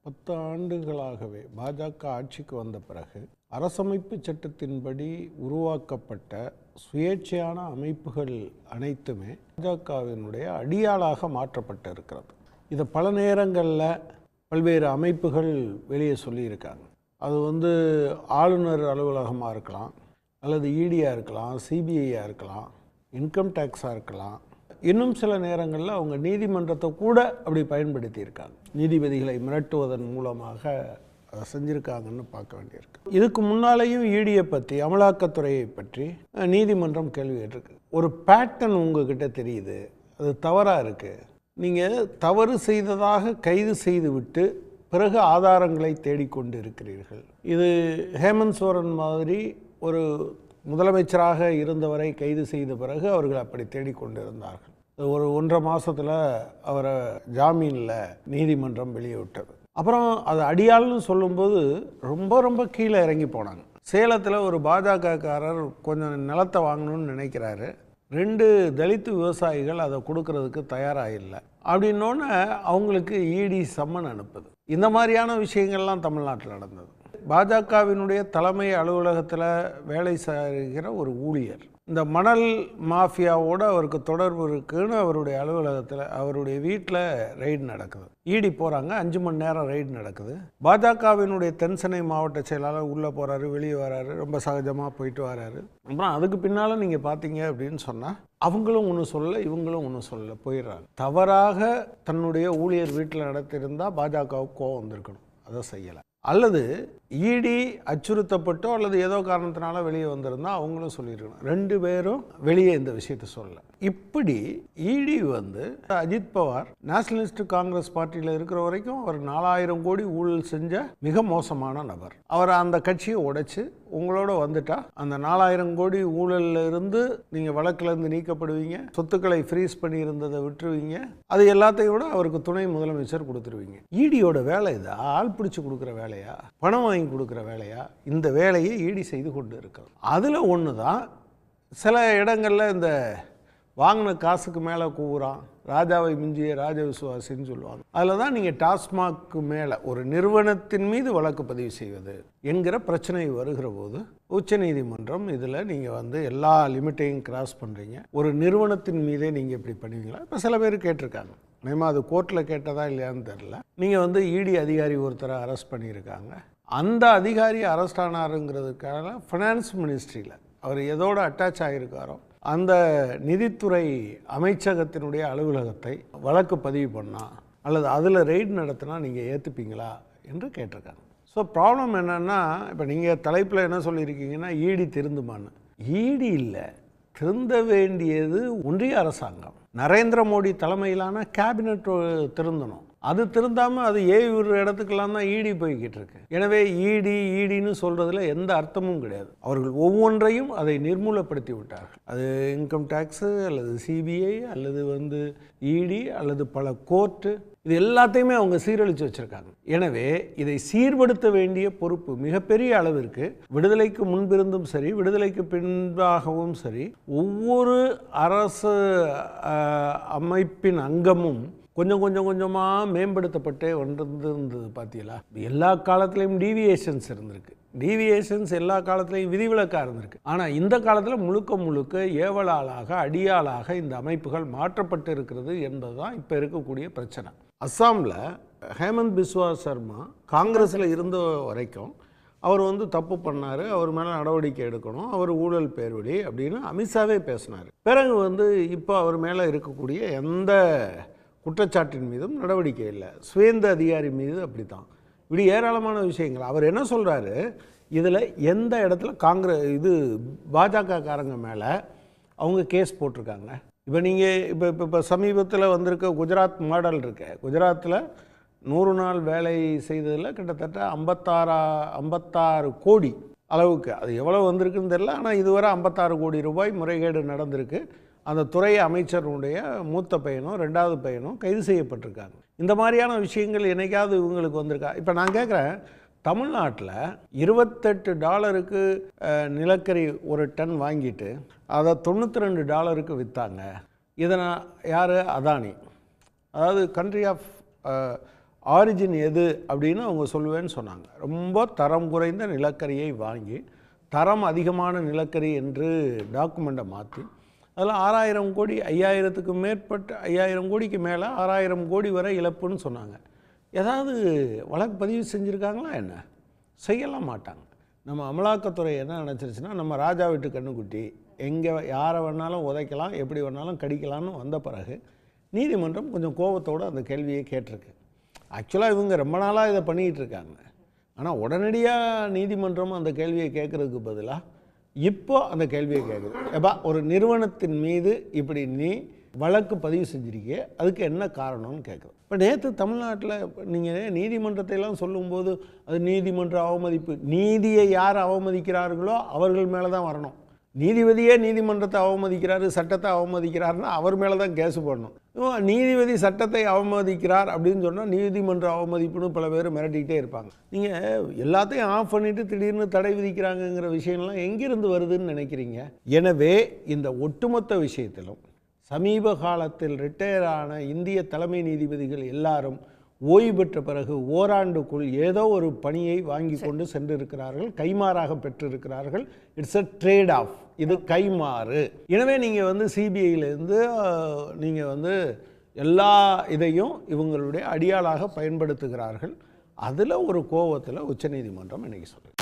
10 ஆண்டுகளாகவே பாஜக ஆட்சிக்கு வந்த பிறகு அரசமைப்பு சட்டத்தின்படி உருவாக்கப்பட்ட சுயேட்சையான அமைப்புகள் அனைத்துமே பாஜகவினுடைய அடியாளாக மாற்றப்பட்டு இருக்கிறது. இதை பல நேரங்களில் பல்வேறு அமைப்புகள் வெளியே சொல்லியிருக்காங்க. அது ஆளுநர் அலுவலகமாக இருக்கலாம், அல்லது இடியாக இருக்கலாம், சிபிஐயாக இருக்கலாம், இன்கம் டேக்ஸாக இருக்கலாம். இன்னும் சில நேரங்களில் அவங்க நீதிமன்றத்தை கூட அப்படி பயன்படுத்தியிருக்காங்க. நீதிபதிகளை மிரட்டுவதன் மூலமாக அதை செஞ்சுருக்காங்கன்னு பார்க்க வேண்டியிருக்கு. இதுக்கு முன்னாலேயும் இடியை பற்றி, அமலாக்கத்துறையை பற்றி நீதிமன்றம் கேள்வி கேட்டிருக்கு. ஒரு பேட்டர்ன் உங்ககிட்ட தெரியுது, அது தவறாக இருக்குது. நீங்கள் தவறு செய்ததாக கைது செய்து விட்டு பிறகு ஆதாரங்களை தேடிக்கொண்டு இருக்கிறீர்கள். இது ஹேமந்த் சோரன் மாதிரி ஒரு முதலமைச்சராக இருந்தவரை கைது செய்த பிறகு அவர்கள் அப்படி தேடிக்கொண்டிருந்தார்கள். ஒரு 1.5 மாதத்தில் அவரை ஜாமீனில் நீதிமன்றம் வெளியே விட்டது. அப்புறம் அது அடியாள்னு சொல்லும்போது ரொம்ப ரொம்ப கீழே இறங்கி போனாங்க. சேலத்தில் ஒரு பாஜகக்காரர் கொஞ்சம் நிலத்தை வாங்கணும்னு நினைக்கிறாரு. 2 தலித்து விவசாயிகள் அதை கொடுக்கறதுக்கு தயாராக இல்லை அப்படின்னோடனே அவங்களுக்கு இடி சம்மன் அனுப்புது. இந்த மாதிரியான விஷயங்கள்லாம் தமிழ்நாட்டில் நடந்தது. பாஜகவினுடைய தலைமை அலுவலகத்தில் வேலை செய்கிற ஒரு ஊழியர் இந்த மணல் மாஃபியாவோடு அவருக்கு தொடர்பு இருக்குன்னு அவருடைய அலுவலகத்தில், அவருடைய வீட்டில் ரெய்டு நடக்குது. இடி போகிறாங்க, 5 மணி நேரம் ரெய்டு நடக்குது. பாஜகவினுடைய தென்சென்னை மாவட்ட செயலாளர் உள்ளே போகிறாரு, வெளியே வராரு, ரொம்ப சகஜமாக போயிட்டு வராரு. அப்புறம் அதுக்கு பின்னால் நீங்கள் பார்த்தீங்க அப்படின்னு சொன்னால் அவங்களும் ஒன்றும் சொல்லலை, இவங்களும் ஒன்றும் சொல்லலை, போயிடுறாங்க. தவறாக தன்னுடைய ஊழியர் வீட்டில் நடத்தியிருந்தால் பாஜகவுக்கு கோவம் வந்திருக்கணும், அதை செய்யலை. அல்லது இடி அச்சுறுத்தப்பட்டோ அல்லது ஏதோ காரணத்தினால வெளியே வந்திருந்தால் அவங்களும் சொல்லியிருக்கணும். 2 பேரும் வெளியே இந்த விஷயத்தை சொல்லலை. இப்படி இடி அஜித் பவார் நேஷனலிஸ்ட் காங்கிரஸ் பார்ட்டியில் இருக்கிற வரைக்கும் அவர் 4000 கோடி ஊழல் செஞ்ச மிக மோசமான நபர். அவர் அந்த கட்சியை உடைச்சு உங்களோட வந்துட்டா அந்த 4000 கோடி ஊழல்ல இருந்து நீங்கள் வழக்கிலேருந்து நீக்கப்படுவீங்க, சொத்துக்களை ஃப்ரீஸ் பண்ணி இருந்ததை விட்டுருவீங்க, அது எல்லாத்தையும் விட அவருக்கு துணை முதலமைச்சர் கொடுத்துருவீங்க. இடியோட வேலை இது. ஆள் பிடிச்சி கொடுக்குற வேலையா, பணம் வாங்கி கொடுக்குற வேலையா? இந்த வேலையை இடி செய்து கொண்டு இருக்கிறது. அதில் ஒன்று தான் சில இடங்களில் இந்த வாங்கின காசுக்கு மேலே கூவுறான், ராஜாவை மிஞ்சிய ராஜ விசுவாசின்னு சொல்லுவாங்க. அதில் தான் நீங்கள் டாஸ்மாக்கு மேலே ஒரு நிறுவனத்தின் மீது வழக்கு பதிவு செய்வது என்கிற பிரச்சனை வருகிற போது உச்சநீதிமன்றம் இதில் நீங்கள் எல்லா லிமிட்டையும் கிராஸ் பண்ணுறீங்க, ஒரு நிறுவனத்தின் மீதே நீங்கள் இப்படி பண்ணுவீங்களா? இப்போ சில பேர் கேட்டிருக்காங்க, நியமா அது கோர்ட்டில் கேட்டதா இல்லையான்னு தெரில. நீங்கள் இடி அதிகாரி ஒருத்தரை அரெஸ்ட் பண்ணியிருக்காங்க. அந்த அதிகாரி அரெஸ்ட் ஆனாருங்கிறதுக்காக ஃபினான்ஸ் மினிஸ்ட்ரியில் அவர் எதோட அட்டாச் ஆகியிருக்காரோ அந்த நிதித்துறை அமைச்சகத்தினுடைய அலுவலகத்தை வழக்கு பதிவு பண்ணால் அல்லது அதில் ரெய்டு நடத்தினா நீங்கள் ஏற்றுப்பீங்களா என்று கேட்டிருக்காங்க. ஸோ ப்ராப்ளம் என்னென்னா, இப்போ நீங்கள் தலைப்பில் என்ன சொல்லியிருக்கீங்கன்னா இடி திருந்துமான்னு. இடி இல்லை, திருந்த வேண்டியது ஒன்றிய அரசாங்கம், நரேந்திர மோடி தலைமையிலான கேபினெட் திருந்தணும். அது திருந்தாமல் அது ஒரு இடத்துக்கெல்லாம் தான் இடி போய்கிட்டு இருக்கு. எனவே இடின்னு சொல்கிறதுல எந்த அர்த்தமும் கிடையாது. அவர்கள் ஒவ்வொன்றையும் அதை நிர்மூலப்படுத்தி விட்டார்கள். அது இன்கம் டேக்ஸு அல்லது சிபிஐ அல்லது இடி அல்லது பல கோர்ட்டு, இது எல்லாத்தையுமே அவங்க சீரழித்து வச்சுருக்காங்க. எனவே இதை சீர்படுத்த வேண்டிய பொறுப்பு மிகப்பெரிய அளவிற்கு விடுதலைக்கு முன்பிருந்தும் சரி, விடுதலைக்கு பின்பாகவும் சரி, ஒவ்வொரு அரசு அமைப்பின் அங்கமும் கொஞ்சம் கொஞ்சமாக மேம்படுத்தப்பட்டே இருந்தது. பார்த்தீங்களா? எல்லா காலத்துலேயும் டீவியேஷன்ஸ் இருந்திருக்கு. டீவியேஷன்ஸ் எல்லா காலத்துலேயும் விதிவிலக்காக இருந்திருக்கு. ஆனால் இந்த காலத்தில் முழுக்க ஏவலாளாக, அடியாளாக இந்த அமைப்புகள் மாற்றப்பட்டு இருக்கிறது என்பது தான் இப்போ இருக்கக்கூடிய பிரச்சனை. அஸ்ஸாமில் ஹேமந்த் பிஸ்வா சர்மா காங்கிரஸில் இருந்த வரைக்கும் அவர் தப்பு பண்ணார், அவர் மேலே நடவடிக்கை எடுக்கணும், அவர் ஊழல் பேர்வழி அப்படின்னு அமித்ஷாவே பேசினார். பிறகு இப்போ அவர் மேலே இருக்கக்கூடிய எந்த குற்றச்சாட்டின் மீதும் நடவடிக்கை இல்லை. சுவேந்த அதிகாரி மீது அப்படி தான். இப்படி ஏராளமான விஷயங்கள். அவர் என்ன சொல்கிறாரு, இதில் எந்த இடத்துல பாஜக காரங்க மேலே அவங்க கேஸ் போட்டிருக்காங்க. இப்போ நீங்கள் இப்போ சமீபத்தில் வந்திருக்க குஜராத் மாடல் இருக்கு. குஜராத்தில் 100 நாள் வேலை செய்ததில் கிட்டத்தட்ட 56 கோடி அளவுக்கு, அது எவ்வளோ வந்திருக்குன்னு தெரியல, ஆனால் இதுவரை 56 கோடி ரூபாய் முறைகேடு நடந்திருக்கு. அந்த துறை அமைச்சருடைய மூத்த பையனும் 2வது பையனும் கைது செய்யப்பட்டிருக்காங்க. இந்த மாதிரியான விஷயங்கள் என்னைக்காவது இவங்களுக்கு வந்திருக்கா? இப்போ நான் கேட்குறேன், தமிழ்நாட்டில் $28 நிலக்கரி ஒரு டன் வாங்கிட்டு அதை $92 விற்றாங்க. இதை யார்? அதானி, அதாவது கண்ட்ரி ஆஃப் ஆரிஜின் எது அப்படின்னு அவங்க சொல்லுவேன்னு சொன்னாங்க. ரொம்ப தரம் குறைந்த நிலக்கரியை வாங்கி தரம் அதிகமான நிலக்கரி என்று டாக்குமெண்ட்டை மாற்றி அதில் 6000 கோடி 5000க்கு மேற்பட்ட 5000 கோடிக்கு மேலே 6000 கோடி வரை இழப்புன்னு சொன்னாங்க. ஏதாவது வழக்கு பதிவு செஞ்சுருக்காங்களா என்ன? செய்யலாம் மாட்டாங்க. நம்ம அமலாக்கத்துறை என்ன நினச்சிருச்சுன்னா, நம்ம ராஜா வீட்டு கண்ணுக்குட்டி எங்கே யாரை வேணாலும் உதைக்கலாம், எப்படி வேணாலும் கடிக்கலாம்னு வந்த பிறகு நீதிமன்றம் கொஞ்சம் கோபத்தோடு அந்த கேள்வியை கேட்டிருக்கு. ஆக்சுவலாக இவங்க ரொம்ப நாளாக இதை பண்ணிக்கிட்டு இருக்காங்க. ஆனால் உடனடியாக நீதிமன்றம் அந்த கேள்வியை கேட்குறதுக்கு பதிலாக இப்போ அந்த கேள்வியை கேட்குது. எப்பா, ஒரு நிறுவனத்தின் மீது இப்படி நீ வழக்கு பதிவு செஞ்சிருக்கே, அதுக்கு என்ன காரணம்னு கேட்குறோம். இப்போ நேற்று தமிழ்நாட்டில் நீங்கள் நீதிமன்றத்தையெல்லாம் சொல்லும்போது அது நீதிமன்ற அவமதிப்பு. நீதியை யார் அவமதிக்கிறார்களோ அவர்கள் மேலே தான் வரணும். நீதிபதியே நீதிமன்றத்தை அவமதிக்கிறாரு, சட்டத்தை அவமதிக்கிறாருன்னா அவர் மேலே தான் கேஸ் போடணும். நீதிபதி சட்டத்தை அவமதிக்கிறார் அப்படின்னு சொன்னால் நீதிமன்ற அவமதிப்புன்னு பல பேர் மிரட்டிக்கிட்டே இருப்பாங்க. நீங்கள் எல்லாத்தையும் ஆஃப் பண்ணிவிட்டு திடீர்னு தடை விதிக்கிறாங்கங்கிற விஷயம்லாம் எங்கிருந்து வருதுன்னு நினைக்கிறீங்க? எனவே இந்த ஒட்டுமொத்த விஷயத்திலும் சமீப காலத்தில் ரிட்டையர் ஆன இந்திய தலைமை நீதிபதிகள் எல்லாரும் ஓய்வு பெற்ற பிறகு ஓராண்டுக்குள் ஏதோ ஒரு பணியை வாங்கி கொண்டு சென்றிருக்கிறார்கள், கைமாறாக பெற்றிருக்கிறார்கள். இட்ஸ் அ ட்ரேட் ஆஃப், இது கைமாறு. எனவே நீங்கள் சிபிஐயிலேருந்து நீங்கள் எல்லா இதையும் இவங்களுடைய அடியாளாக பயன்படுத்துகிறார்கள். அதில் ஒரு கோபத்தில் உச்சநீதிமன்றம் இன்றைக்கி சொல்லுது.